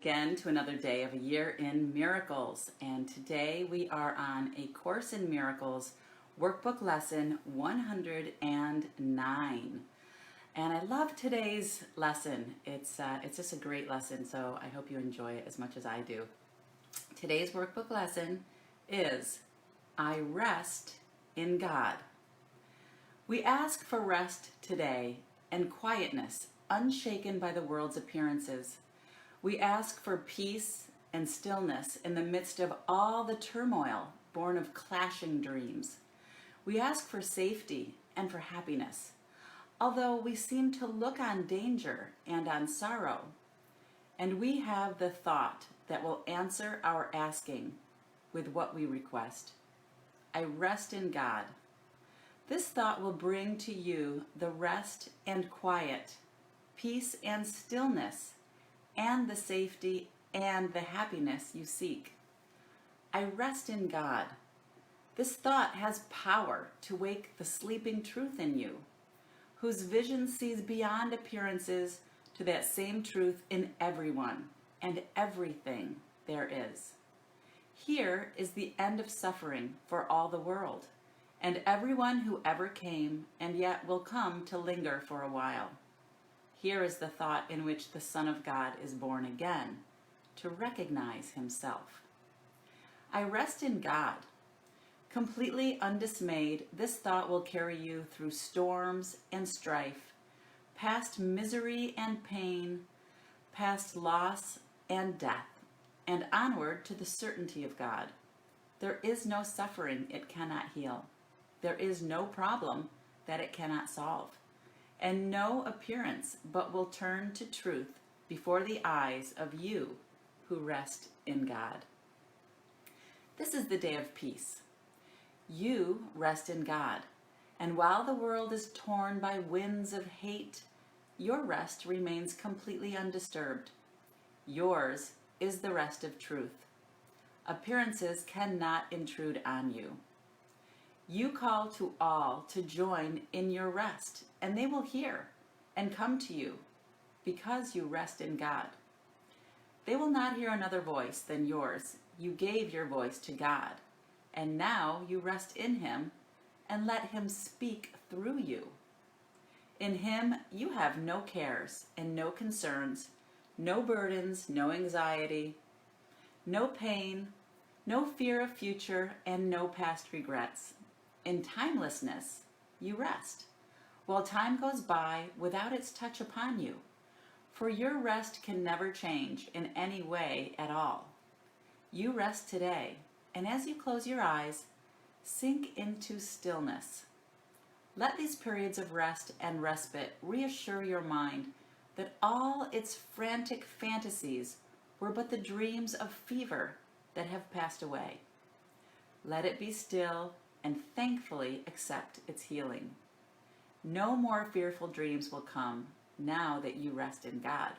again to another day of a year in miracles. And today we are on A Course in Miracles workbook lesson 109. And I love today's lesson. It's just a great lesson, so I hope you enjoy it as much as I do. Today's workbook lesson is I rest in God. We ask for rest today and quietness, unshaken by the world's appearances. We ask for peace and stillness in the midst of all the turmoil born of clashing dreams. We ask for safety and for happiness, although we seem to look on danger and on sorrow. And we have the thought that will answer our asking with what we request. I rest in God. This thought will bring to you the rest and quiet, peace and stillness, and the safety and the happiness you seek. I rest in God. This thought has power to wake the sleeping truth in you, whose vision sees beyond appearances to that same truth in everyone and everything there is. Here is the end of suffering for all the world, and everyone who ever came and yet will come to linger for a while. Here is the thought in which the Son of God is born again, to recognize himself. I rest in God. Completely undismayed, this thought will carry you through storms and strife, past misery and pain, past loss and death, and onward to the certainty of God. There is no suffering it cannot heal. There is no problem that it cannot solve, and no appearance but will turn to truth before the eyes of you who rest in God. This is the day of peace. You rest in God, and while the world is torn by winds of hate, your rest remains completely undisturbed. Yours is the rest of truth. Appearances cannot intrude on you. You call to all to join in your rest, and they will hear and come to you because you rest in God. They will not hear another voice than yours. You gave your voice to God, and now you rest in Him and let Him speak through you. In Him you have no cares and no concerns, no burdens, no anxiety, no pain, no fear of future, and no past regrets. In timelessness, you rest, while time goes by without its touch upon you, for your rest can never change in any way at all. You rest today, and as you close your eyes, sink into stillness. Let these periods of rest and respite reassure your mind that all its frantic fantasies were but the dreams of fever that have passed away. Let it be still and thankfully accept its healing. No more fearful dreams will come now that you rest in God.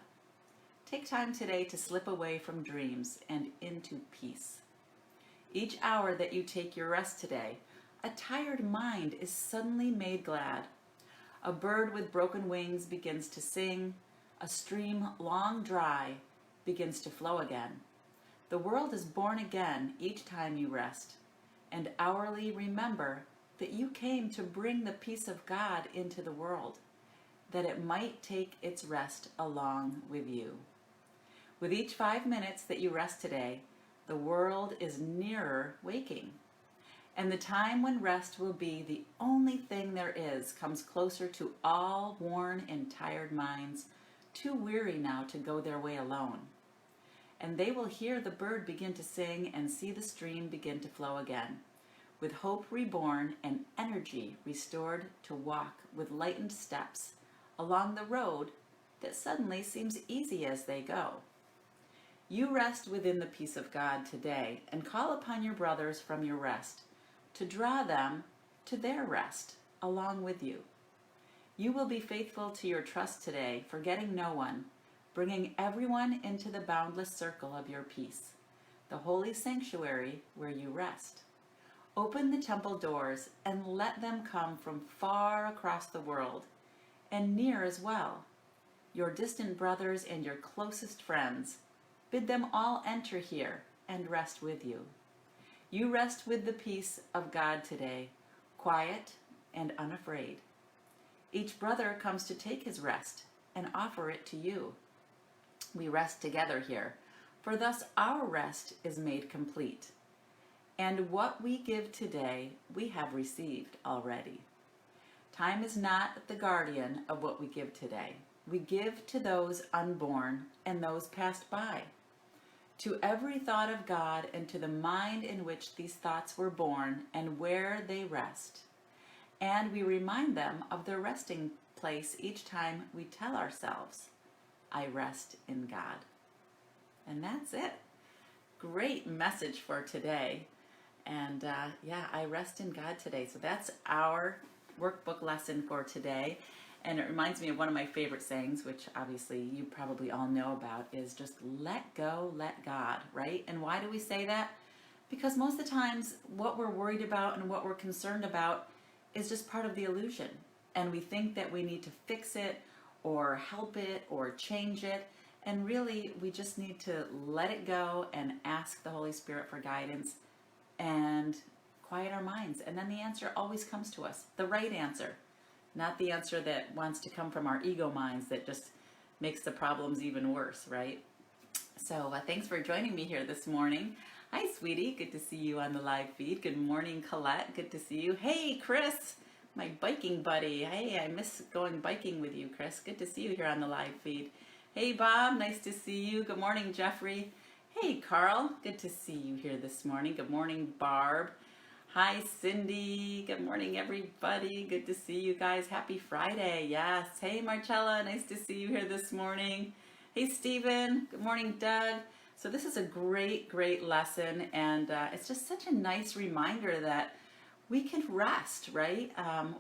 Take time today to slip away from dreams and into peace. Each hour that you take your rest today, a tired mind is suddenly made glad. A bird with broken wings begins to sing. A stream long dry begins to flow again. The world is born again each time you rest. And hourly remember that you came to bring the peace of God into the world, that it might take its rest along with you. With each 5 minutes that you rest today, the world is nearer waking, and the time when rest will be the only thing there is comes closer to all worn and tired minds, too weary now to go their way alone. And they will hear the bird begin to sing and see the stream begin to flow again, with hope reborn and energy restored to walk with lightened steps along the road that suddenly seems easy as they go. You rest within the peace of God today and call upon your brothers from your rest to draw them to their rest along with you. You will be faithful to your trust today, forgetting no one, bringing everyone into the boundless circle of your peace, the holy sanctuary where you rest. Open the temple doors and let them come from far across the world, and near as well, your distant brothers and your closest friends, Bid them all enter here and rest with you. You rest with the peace of God today, quiet and unafraid. Each brother comes to take his rest and offer it to you. We rest together here, for thus our rest is made complete. And what we give today, we have received already. Time is not the guardian of what we give today. We give to those unborn and those passed by, to every thought of God and to the mind in which these thoughts were born and where they rest. And we remind them of their resting place each time we tell ourselves, I rest in God. And that's it. Great message for today. And I rest in God today. So that's our workbook lesson for today. And it reminds me of one of my favorite sayings, which obviously you probably all know about, is just let go, let God, right? And why do we say that? Because most of the times what we're worried about and what we're concerned about is just part of the illusion. And we think that we need to fix it or help it or change it. And really, we just need to let it go and ask the Holy Spirit for guidance and quiet our minds. And then the answer always comes to us, the right answer, not the answer that wants to come from our ego minds that just makes the problems even worse, right? So thanks for joining me here this morning. Hi, sweetie. Good to see you on the live feed. Good morning, Colette. Good to see you. Hey, Chris, my biking buddy. Hey, I miss going biking with you, Chris. Good to see you here on the live feed. Hey, Bob. Nice to see you. Good morning, Jeffrey. Hey, Carl. Good to see you here this morning. Good morning, Barb. Hi, Cindy. Good morning, everybody. Good to see you guys. Happy Friday. Yes. Hey, Marcella. Nice to see you here this morning. Hey, Stephen. Good morning, Doug. So this is a great, great lesson, and it's just such a nice reminder that we can rest, right?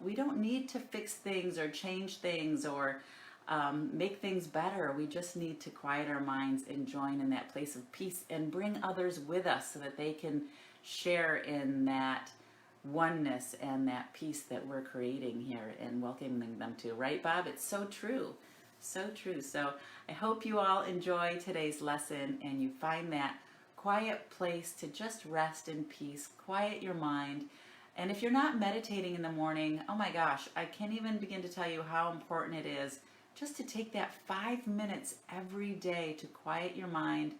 We don't need to fix things or change things or make things better. We just need to quiet our minds and join in that place of peace and bring others with us so that they can share in that oneness and that peace that we're creating here and welcoming them to, right, Bob? It's so true. So true. So I hope you all enjoy today's lesson and you find that quiet place to just rest in peace, quiet your mind. And if you're not meditating in the morning, oh my gosh, I can't even begin to tell you how important it is just to take that 5 minutes every day to quiet your mind,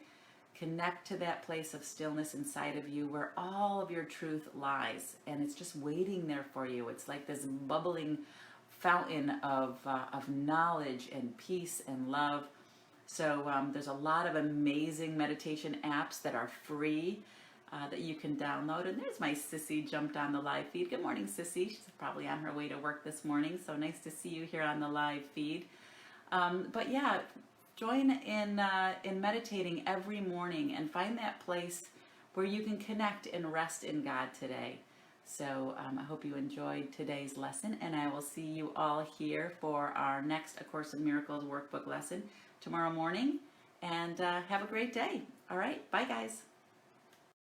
connect to that place of stillness inside of you where all of your truth lies. And it's just waiting there for you. It's like this bubbling fountain of knowledge and peace and love. So there's a lot of amazing meditation apps that are free that you can download. And there's my Sissy jumped on the live feed. Good morning, Sissy. She's probably on her way to work this morning. So nice to see you here on the live feed. But yeah, join in meditating every morning and find that place where you can connect and rest in God today. So I hope you enjoyed today's lesson, and I will see you all here for our next A Course in Miracles workbook lesson tomorrow morning. And have a great day. All right, bye guys.